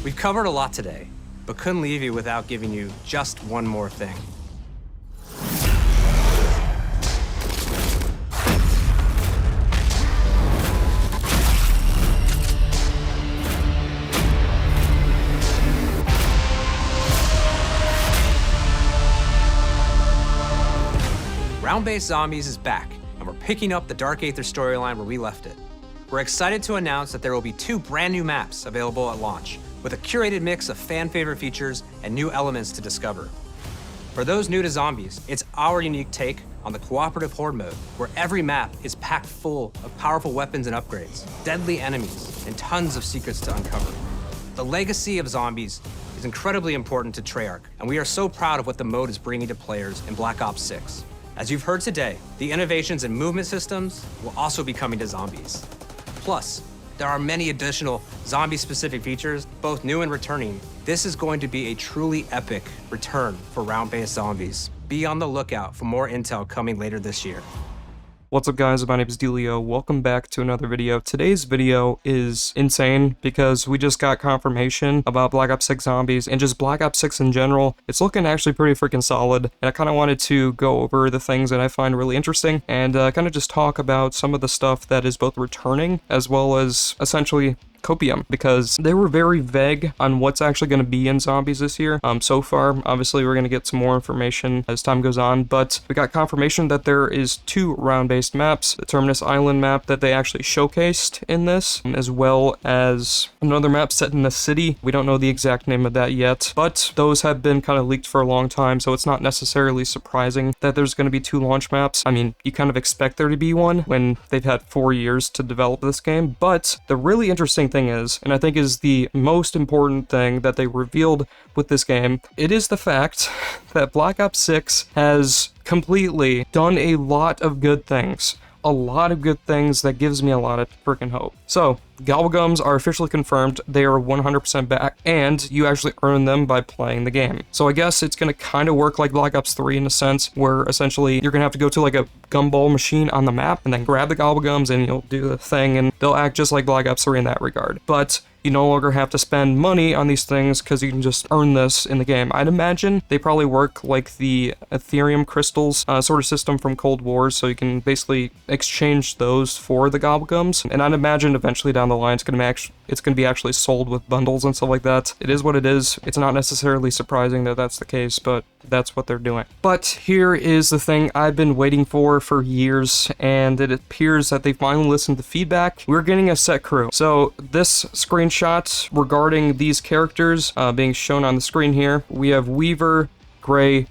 We've covered a lot today, but couldn't leave you without giving you just one more thing. Round-Based Zombies is back, and we're picking up the Dark Aether storyline where we left it. We're excited to announce that there will be 2 brand new maps available at launch, with a curated mix of fan-favorite features and new elements to discover. For those new to Zombies, it's our unique take on the cooperative horde mode, where every map is packed full of powerful weapons and upgrades, deadly enemies, and tons of secrets to uncover. The legacy of Zombies is incredibly important to Treyarch, and we are so proud of what the mode is bringing to players in Black Ops 6. As you've heard today, the innovations in movement systems will also be coming to Zombies. Plus, there are many additional zombie-specific features, both new and returning. This is going to be a truly epic return for round-based Zombies. Be on the lookout for more intel coming later this year. What's up guys, my name is Delio. Welcome back to another video. Today's video is insane because we just got confirmation about Black Ops 6 Zombies and just Black Ops 6 in general. It's looking actually pretty freaking solid, and I kind of wanted to go over the things that I find really interesting and kind of just talk about some of the stuff that is both returning as well as essentially copium, because they were very vague on what's actually going to be in Zombies this year. So far, obviously we're going to get some more information as time goes on, but we got confirmation that there is 2 round-based maps, the Terminus Island map that they actually showcased in this, as well as another map set in the city. We don't know the exact name of that yet, but those have been kind of leaked for a long time, so it's not necessarily surprising that there's going to be 2 launch maps. I mean, you kind of expect there to be one when they've had 4 years to develop this game, but the really interesting thing is, and I think is the most important thing that they revealed with this game, it is the fact that Black Ops 6 has completely done a lot of good things. A lot of good things that gives me a lot of freaking hope. So, Gobblegums are officially confirmed. They are 100% back, and you actually earn them by playing the game. So I guess it's going to kind of work like Black Ops 3 in a sense, where essentially you're going to have to go to like a gumball machine on the map and then grab the Gobblegums and you'll do the thing, and they'll act just like Black Ops 3 in that regard. But you no longer have to spend money on these things because you can just earn this in the game. I'd imagine they probably work like the Ethereum crystals sort of system from Cold War, so you can basically exchange those for the Gobblegums. And I'd imagine eventually down the line it's going to be actually sold with bundles and stuff like that. It is what it is. It's not necessarily surprising that that's the case, but that's what they're doing. But here is the thing I've been waiting for years, and it appears that they finally listened to feedback. We're getting a set crew. So this screenshot regarding these characters being shown on the screen here, we have Weaver, Gray,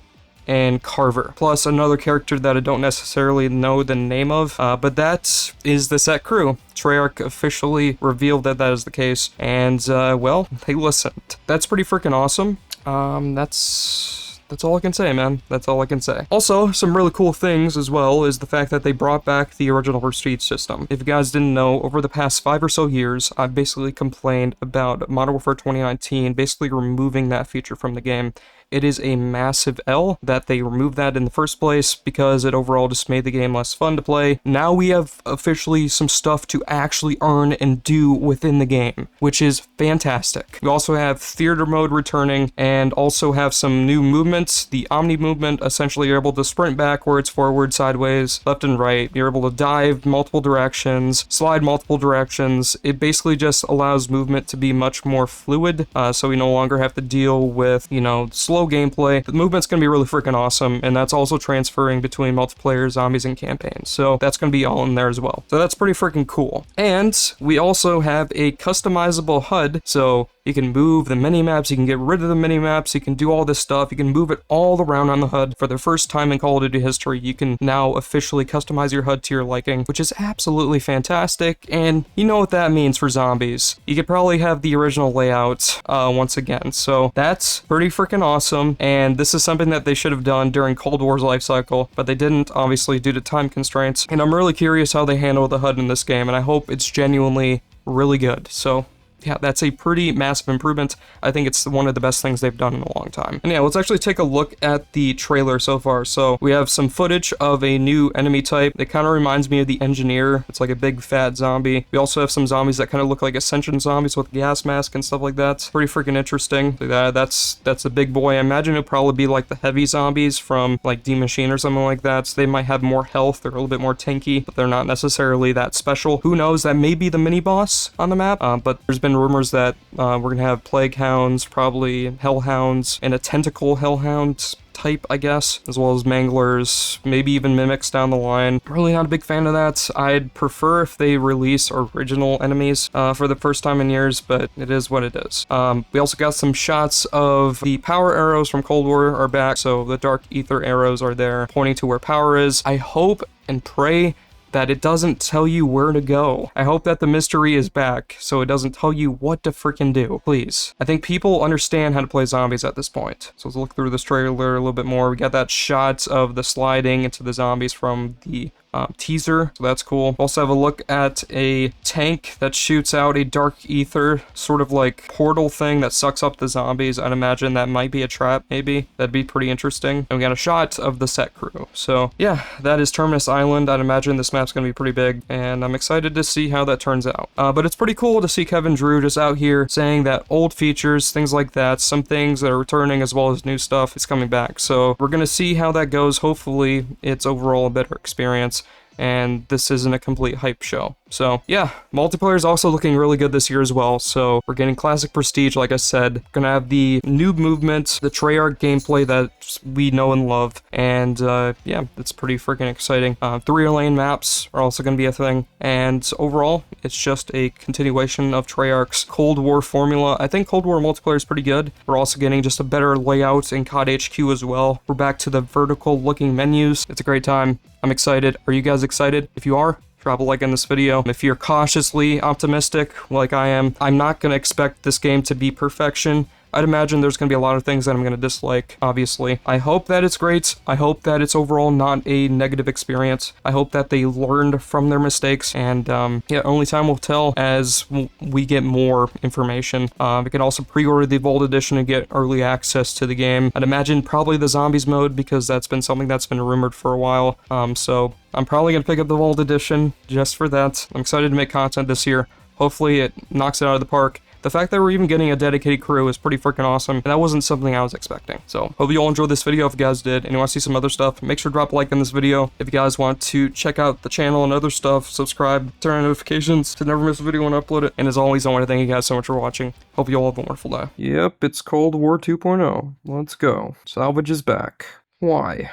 and Carver, plus another character that I don't necessarily know the name of, but that is the set crew. Treyarch officially revealed that that is the case, and well, they listened. That's pretty freaking awesome. That's all I can say, man. That's all I can say. Also, some really cool things as well is the fact that they brought back the original Prestige system. If you guys didn't know, over the past 5 or so years, I've basically complained about Modern Warfare 2019 basically removing that feature from the game. It is a massive L that they removed that in the first place because it overall just made the game less fun to play. Now we have officially some stuff to actually earn and do within the game, which is fantastic. We also have theater mode returning and also have some new movements. The Omni movement, essentially you're able to sprint backwards, forward, sideways, left and right. You're able to dive multiple directions, slide multiple directions. It basically just allows movement to be much more fluid, so we no longer have to deal with, slow gameplay. The movement's going to be really freaking awesome, and that's also transferring between multiplayer, zombies, and campaigns. So that's going to be all in there as well. So that's pretty freaking cool. And we also have a customizable HUD, so you can move the mini-maps, you can get rid of the mini-maps, you can do all this stuff, you can move it all around on the HUD. For the first time in Call of Duty history, you can now officially customize your HUD to your liking, which is absolutely fantastic, and you know what that means for Zombies. You could probably have the original layout once again, so that's pretty freaking awesome, and this is something that they should have done during Cold War's life cycle, but they didn't, obviously, due to time constraints, and I'm really curious how they handle the HUD in this game, and I hope it's genuinely really good. So yeah, that's a pretty massive improvement. I think it's one of the best things they've done in a long time. And yeah, let's actually take a look at the trailer so far. So we have some footage of a new enemy type. It kind of reminds me of the Engineer. It's like a big fat zombie. We also have some zombies that kind of look like Ascension zombies with gas mask and stuff like that. Pretty freaking interesting. That's a big boy. I imagine it'll probably be like the heavy zombies from like D Machine or something like that. So they might have more health. They're a little bit more tanky, but they're not necessarily that special. Who knows? That may be the mini boss on the map. But there's been rumors that we're gonna have plague hounds, probably hellhounds, and a tentacle hellhound type, I guess, as well as manglers, maybe even mimics down the line. Really not a big fan of that. I'd prefer if they release original enemies for the first time in years, but it is what it is. We also got some shots of the power arrows from Cold War are back, so the dark ether arrows are there, pointing to where power is. I hope and pray that it doesn't tell you where to go. I hope that the mystery is back, so it doesn't tell you what to freaking do, please. I think people understand how to play zombies at this point. So let's look through this trailer a little bit more. We got that shot of the sliding into the zombies from the teaser, so that's cool. Also have a look at a tank that shoots out a dark ether, sort of like portal thing that sucks up the zombies. I'd imagine that might be a trap, maybe. That'd be pretty interesting. And we got a shot of the set crew. So yeah, that is Terminus Island. I'd imagine this map's gonna be pretty big, and I'm excited to see how that turns out. But it's pretty cool to see Kevin Drew just out here saying that old features, things like that, some things that are returning as well as new stuff is coming back. So we're gonna see how that goes. Hopefully it's overall a better experience, and this isn't a complete hype show. So yeah, multiplayer is also looking really good this year as well. So we're getting classic prestige, like I said. Gonna have the noob movement, the Treyarch gameplay that we know and love, and yeah, it's pretty freaking exciting. 3-lane maps are also gonna be a thing, and overall, it's just a continuation of Treyarch's Cold War formula. I think Cold War multiplayer is pretty good. We're also getting just a better layout in COD HQ as well. We're back to the vertical looking menus. It's a great time. I'm excited. Are you guys excited? If you are, drop a like on this video. If you're cautiously optimistic, like I am, I'm not going to expect this game to be perfection. I'd imagine there's going to be a lot of things that I'm going to dislike, obviously. I hope that it's great. I hope that it's overall not a negative experience. I hope that they learned from their mistakes, and yeah, only time will tell as we get more information. We can also pre-order the Vault Edition and get early access to the game. I'd imagine probably the Zombies mode, because that's been something that's been rumored for a while. So I'm probably going to pick up the Vault Edition just for that. I'm excited to make content this year. Hopefully it knocks it out of the park. The fact that we're even getting a dedicated crew is pretty freaking awesome, and that wasn't something I was expecting. So, hope you all enjoyed this video. If you guys did, and you want to see some other stuff, make sure to drop a like on this video. If you guys want to check out the channel and other stuff, subscribe, turn on notifications to never miss a video when I upload it. And as always, I want to thank you guys so much for watching. Hope you all have a wonderful day. Yep, it's Cold War 2.0. Let's go. Salvage is back. Why?